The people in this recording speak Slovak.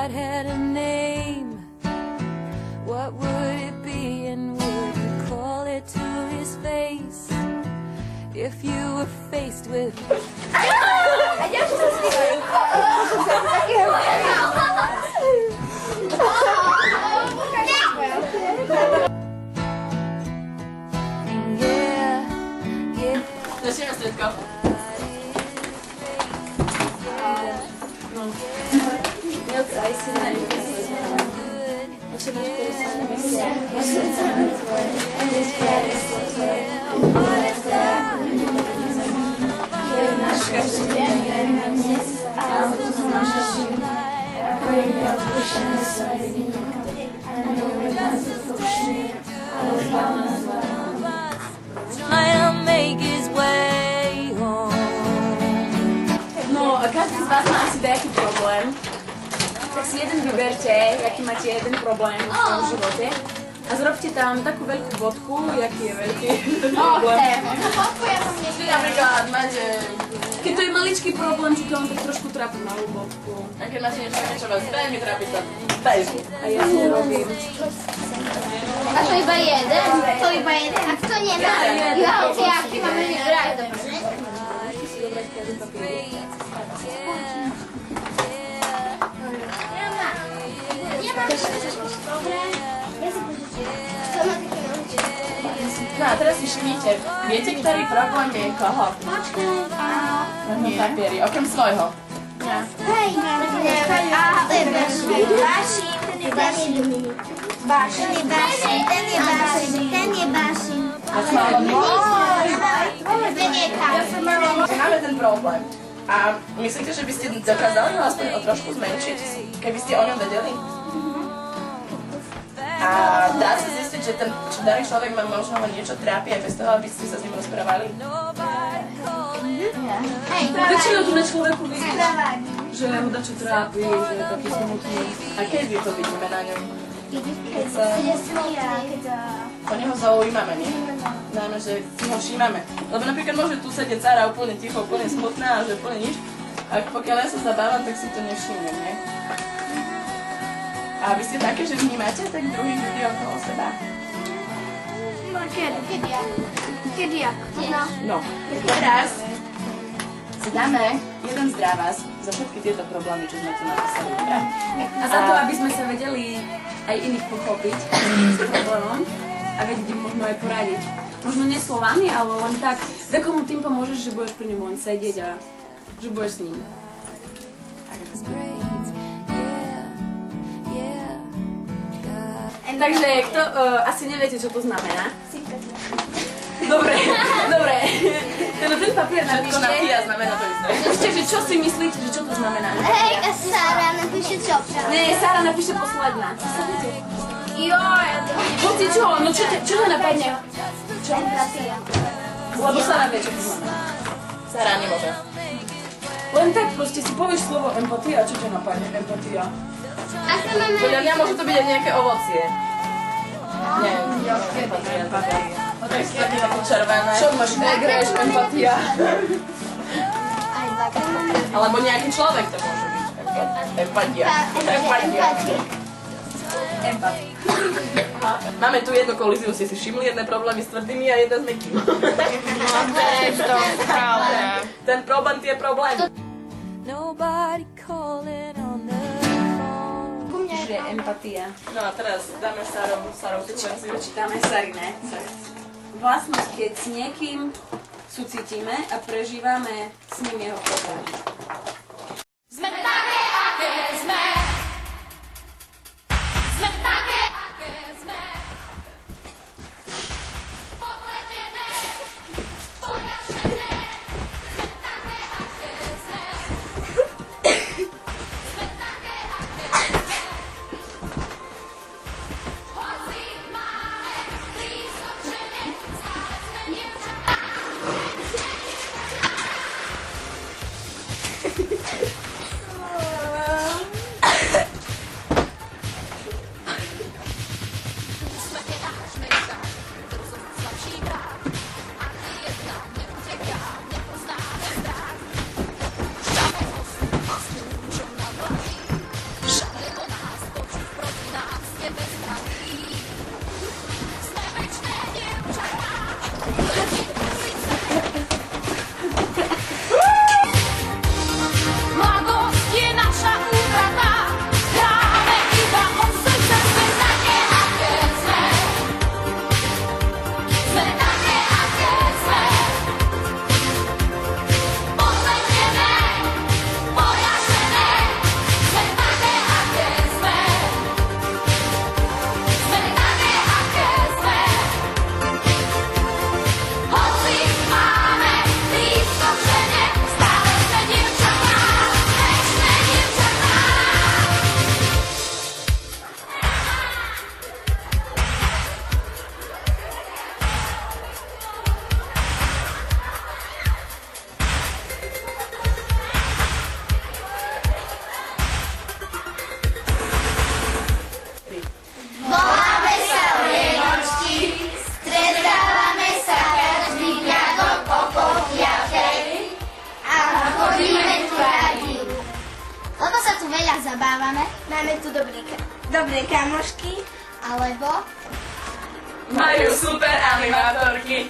heart had a name, what would it be, and would you call it to his face if you were faced with Začneme stredko. I'll make his way home. No, každý z vás má asi nejaký problém. Tak si jeden vyberte, aký máte jeden problém v svojom živote. A zrobte tam takú veľkú bodku, jaký je veľký problém. Napríklad máte... Keď to je maličký problém, čo to vám tak trošku trápi malú bodku. A keď máte niečo také, čo vás veľmi trápi, to beží. A ja to robím. A to iba jeden? To iba jeden? A kto nemá? Ja, aký máme vybrať? No a teraz si všimnite, viete, ktorý problém je koho? Na tom papieri, okrem svojho. Hej, a to je Bašín, ten je Bašín. Bašín je Bašín, ten je Bašín, ten je Bašín. Ten je tam. Máme ten problém. A myslíte, že by ste dokázali ho aspoň o trošku zmenšiť, keby ste o ňom vedeli? A dá sa zistiť, že ten daný človek má možno ho niečo trápi aj bez toho, aby ste sa s ním rozprávali? Väčšinou to na človeku vidíš, že ho dačo trápi, že je taký smutný. A keď to vidíme na ňom? Keď sa Po neho zaujímame, nie? Najmä, že si ho všímame. Lebo napríklad môže tu sedieť Sára úplne ticho, úplne smutná a že úplne nič. A pokiaľ ja sa zabávam, tak si to nevšimnem, nie? A vy ste také, že vnímate tak druhých ľudí okolo seba? Kedy ako? No, teraz si dáme jeden zdravás za všetky tieto problémy, čo sme tu napísali. A za to, aby sme sa vedeli aj iných pochopiť s problémom a vedieť im možno aj poradiť. Možno nie slovami, ale len tak. Takomu tým pomôžeš, že budeš pri ňom len sedieť a že budeš s ním. Takže kto asi neviete, čo to znamená? Dobre. Ten papier Všetko na napíšte. pia znamená to isté. Ešte, že čo si myslíte, že čo to znamená? Hej, a Sára napíše čo? Nie, Sára napíše posledná. Joj, Hoci čo? No čo to napadne? Čo? empatia. Lebo Sára vie, čo to znamená. Sára nemôže. Len tak proste si povieš slovo empatia, čo ťa napadne empatia? A to máme... Podľa mňa môže to byť aj nejaké ovocie. Nie, empatia. Tak si také také červené. Čo máš, negreš, empatia? Aj baga. Alebo nejaký človek to môže byť. Empatia. Empatia. Máme tu jednu kolíziu, ste si všimli, jedné problémy s tvrdými a jedna s mäkkým. Ten problém, tie problémy. Nobody calling on the phone. Že empatia. No a teraz dáme Sárovú verziu. Prečítame Sarine. Vlastnosť, keď s niekým súcitíme a prežívame s ním jeho problém. Sme také, aké sme. Sme také, aké sme. Podletené, podažené. Sme také, aké sme. Sme také, aké sme. Hoci máme prískočené, stále sme dievčatá. zabávame. Máme tu dobré kamošky, alebo Majú super animátorky.